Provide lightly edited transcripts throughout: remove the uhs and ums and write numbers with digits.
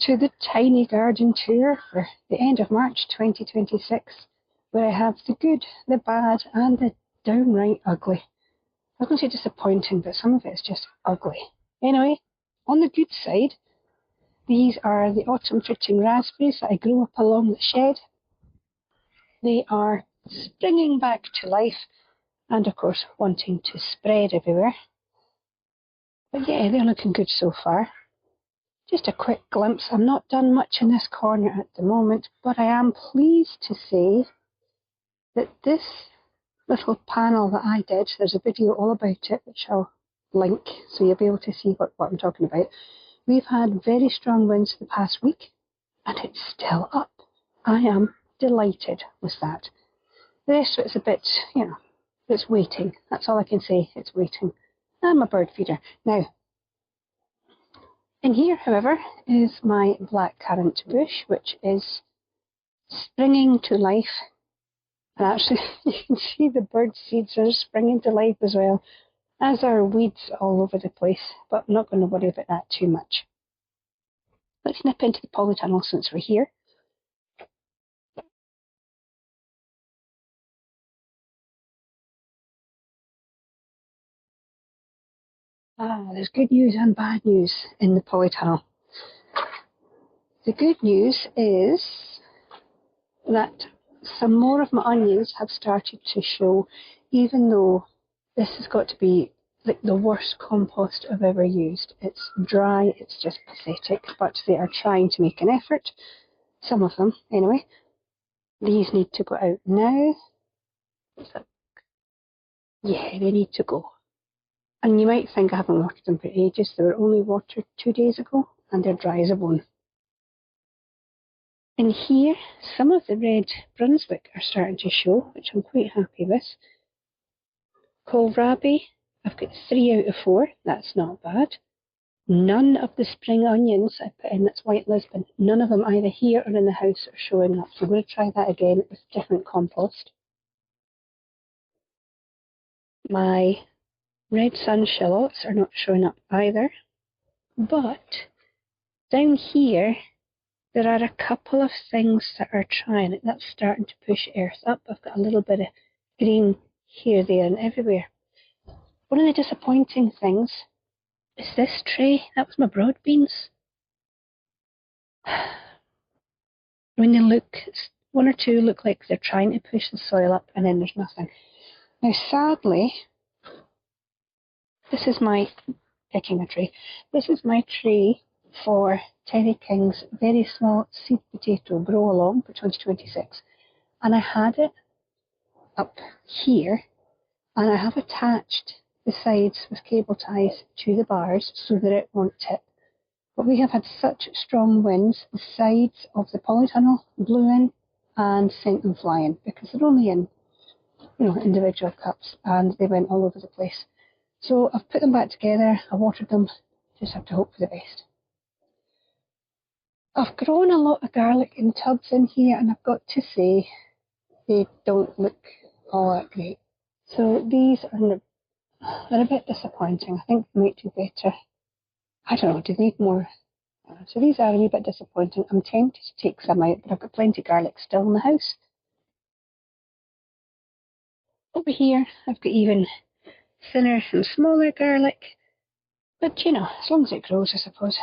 to the tiny garden tour for the end of March 2026, where I have the good, the bad and the downright ugly. I was going to say disappointing, but some of it is just ugly. Anyway, on the good side, these are the autumn fruiting raspberries that I grew up along the shed. They are springing back to life and of course wanting to spread everywhere. But yeah, they're looking good so far. Just a quick glimpse. I'm not done much in this corner at the moment, but I am pleased to say that this little panel that I did, there's a video all about it, which I'll link so you'll be able to see what I'm talking about. We've had very strong winds the past week, and it's still up. I am delighted with that. The rest of it's a bit, it's waiting. That's all I can say, it's waiting. I'm a bird feeder. Now, in here, however, is my blackcurrant bush, which is springing to life. And actually, you can see the bird seeds are springing to life as well, as are weeds all over the place, but I'm not going to worry about that too much. Let's nip into the polytunnel since we're here. There's good news and bad news in the polytunnel. The good news is that some more of my onions have started to show, even though this has got to be like the worst compost I've ever used. It's dry, it's just pathetic, but they are trying to make an effort. Some of them, anyway. These need to go out now. Yeah, they need to go. And you might think I haven't watered them for ages. They were only watered 2 days ago, and they're dry as a bone. In here, some of the red Brunswick are starting to show, which I'm quite happy with. Kohlrabi, I've got 3 out of 4. That's not bad. None of the spring onions I put in, that's White Lisbon, none of them either here or in the house are showing up. So I'm going to try that again with different compost. My red sun shallots are not showing up either. But down here, there are a couple of things that are trying it. That's starting to push earth up. I've got a little bit of green here, there and everywhere. One of the disappointing things is this tray. That was my broad beans. When they look, one or two look like they're trying to push the soil up and then there's nothing. Now sadly, this is my, picking a tray, this is my tray for Terry King's very small seed potato grow along for 2026. And I had it up here, and I have attached the sides with cable ties to the bars so that it won't tip. But we have had such strong winds, the sides of the polytunnel blew in and sent them flying because they're only in, individual cups, and they went all over the place. So I've put them back together, I watered them, just have to hope for the best. I've grown a lot of garlic in tubs in here, and I've got to say, they don't look all that great. So these are, they're a bit disappointing. I think they might do better. I don't know, do they need more? So these are a wee bit disappointing. I'm tempted to take some out, but I've got plenty of garlic still in the house. Over here, I've got even thinner and smaller garlic. But, as long as it grows, I suppose.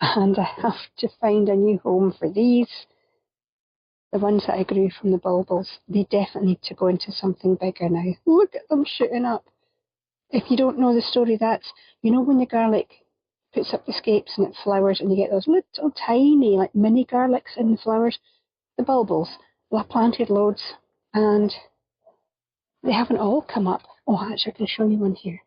And I have to find a new home for these. The ones that I grew from the bulbils, they definitely need to go into something bigger now. Look at them shooting up. If you don't know the story, that's, when the garlic puts up the scapes and it flowers and you get those little tiny, like mini garlics in the flowers, the bulbils. Well, I planted loads and they haven't all come up. Oh, actually, I can show you one here.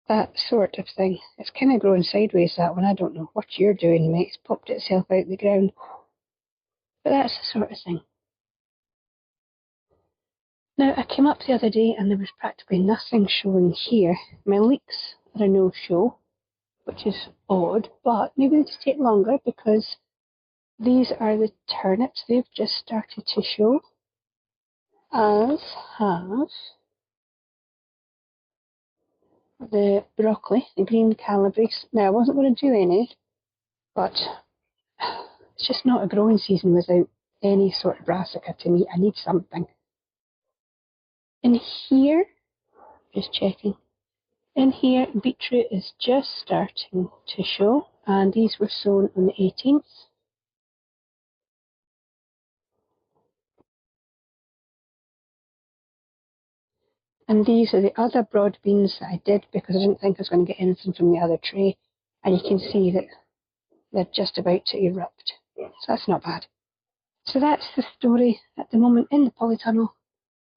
That sort of thing. It's kind of growing sideways, that one. I don't know what you're doing, mate. It's popped itself out the ground. But that's the sort of thing. Now, I came up the other day and there was practically nothing showing here. My leeks are a no-show, which is odd, but maybe they just take longer because these are the turnips. They've just started to show, as have the broccoli, the green calabrese. Now, I wasn't going to do any, but it's just not a growing season without any sort of brassica to me. I need something. In here, just checking, in here beetroot is just starting to show, and these were sown on the 18th. And these are the other broad beans that I did because I didn't think I was going to get anything from the other tray. And you can see that they're just about to erupt. So that's not bad. So that's the story at the moment in the polytunnel.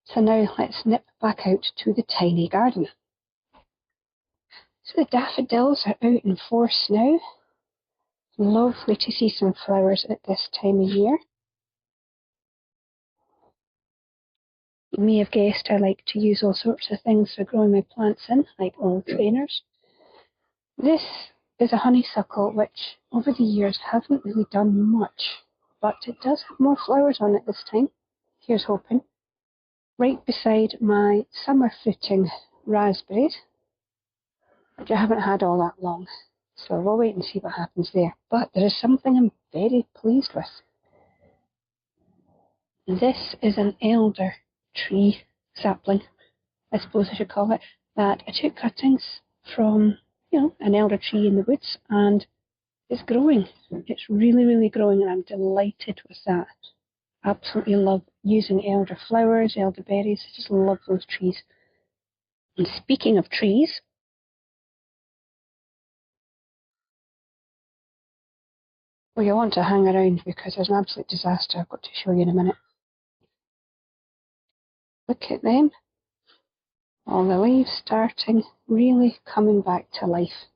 So now let's nip back out to the tiny garden. So the daffodils are out in force now. Lovely to see some flowers at this time of year. You may have guessed I like to use all sorts of things for growing my plants in, like old trainers. This is a honeysuckle which over the years haven't really done much, but it does have more flowers on it this time. Here's hoping. Right beside my summer fruiting raspberries, which I haven't had all that long. So we'll wait and see what happens there. But there is something I'm very pleased with. This is an elder tree sapling, I suppose I should call it, that I took cuttings from, an elder tree in the woods, and it's growing. It's really, really growing, and I'm delighted with that. Absolutely love using elder flowers, elderberries. I just love those trees. And speaking of trees, well, you'll want to hang around because there's an absolute disaster I've got to show you in a minute. Look at them. All the leaves starting, really coming back to life.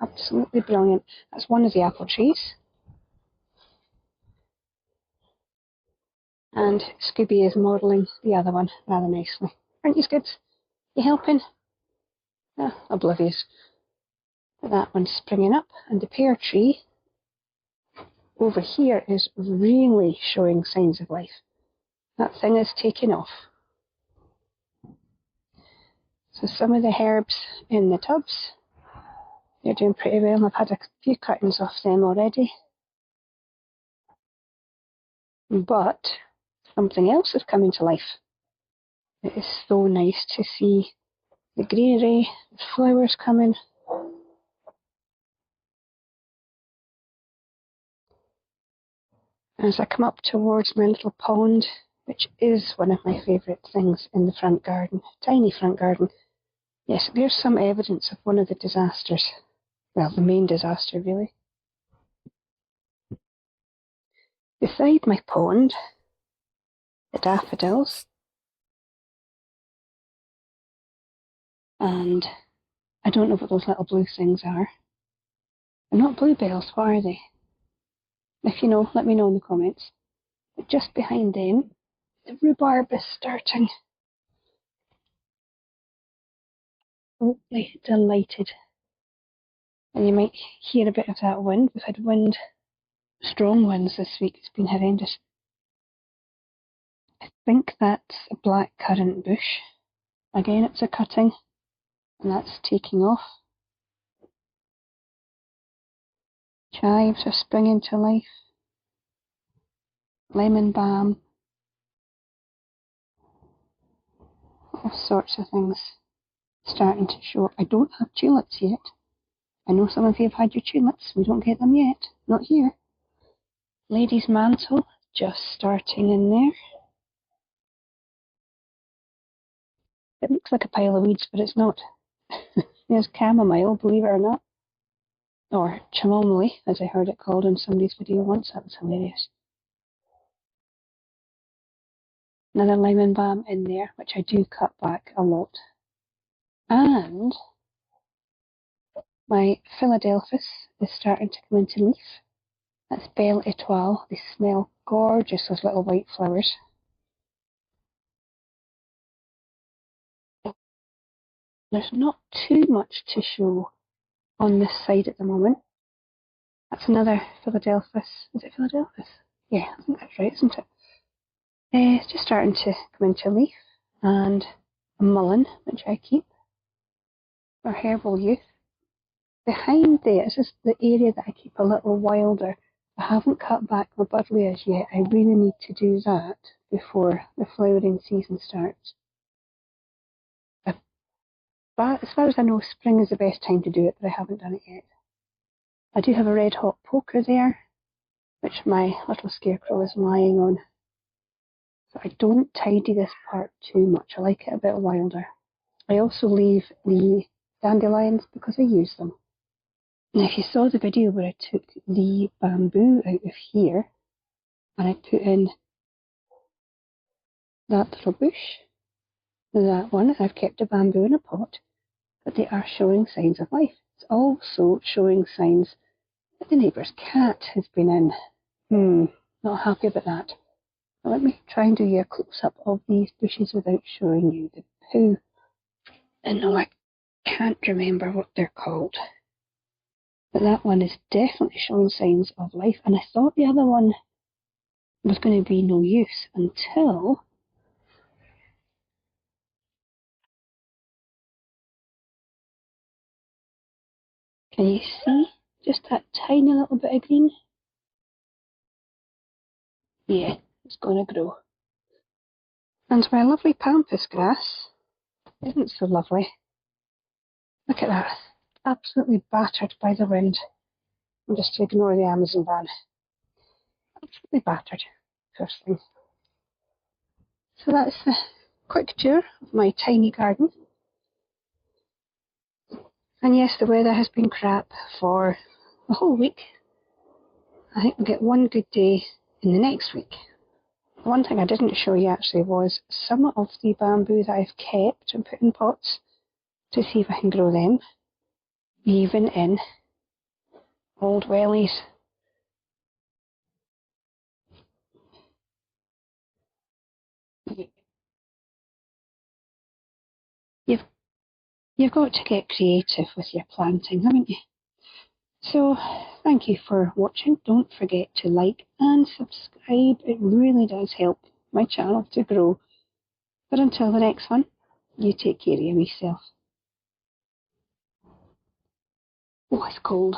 Absolutely brilliant. That's one of the apple trees. And Scooby is modelling the other one rather nicely. Aren't you good? You helping? Oh, oblivious. That one's springing up, and the pear tree over here is really showing signs of life. That thing is taking off. So some of the herbs in the tubs, they're doing pretty well. I've had a few cuttings off them already. But something else is coming to life. It is so nice to see the greenery, the flowers coming. As I come up towards my little pond, which is one of my favourite things in the front garden, tiny front garden. Yes, there's some evidence of one of the disasters. Well, the main disaster, really. Beside my pond, the daffodils, and I don't know what those little blue things are. They're not bluebells, what are they? If you know, let me know in the comments. But just behind them, the rhubarb is starting. Absolutely delighted. And you might hear a bit of that wind. We've had wind, strong winds this week. It's been horrendous. I think that's a black currant bush. Again, it's a cutting, and that's taking off. Chives are springing to life. Lemon balm. All sorts of things starting to show up. I don't have tulips yet. I know some of you have had your tulips. We don't get them yet. Not here. Lady's mantle just starting in there. It looks like a pile of weeds, but it's not. There's chamomile, believe it or not. Or chamomile, as I heard it called in somebody's video once. That was hilarious. Another lemon balm in there, which I do cut back a lot. And my Philadelphus is starting to come into leaf. That's Belle Etoile. They smell gorgeous, those little white flowers. There's not too much to show on this side at the moment. That's another Philadelphus. Is it Philadelphus? Yeah, I think that's right, isn't it? It's just starting to come into leaf. And a mullein, which I keep. for herbal use. Behind there is just the area that I keep a little wilder. I haven't cut back my buddleias yet. I really need to do that before the flowering season starts. But as far as I know, spring is the best time to do it, but I haven't done it yet. I do have a red hot poker there, which my little scarecrow is lying on. So I don't tidy this part too much. I like it a bit wilder. I also leave the dandelions because I use them. Now, if you saw the video where I took the bamboo out of here and I put in that little bush, that one, I've kept the bamboo in a pot, but they are showing signs of life. It's also showing signs that the neighbour's cat has been in. Not happy about that. Now let me try and do you a close-up of these bushes without showing you the poo. And no, I can't remember what they're called. But that one is definitely showing signs of life, and I thought the other one was going to be no use until can you see just that tiny little bit of green? Yeah, it's going to grow. And my lovely pampas grass isn't so lovely. Look at that, absolutely battered by the wind. I'm just to ignore the Amazon van. Absolutely battered, first thing. So that's a quick tour of my tiny garden. And yes, the weather has been crap for the whole week. I think we'll get one good day in the next week. One thing I didn't show you actually was some of the bamboo that I've kept and put in pots to see if I can grow them, even in old wellies. You've got to get creative with your planting, haven't you? So, thank you for watching. Don't forget to like and subscribe. It really does help my channel to grow. But until the next one, you take care of yourself. Oh, it's cold.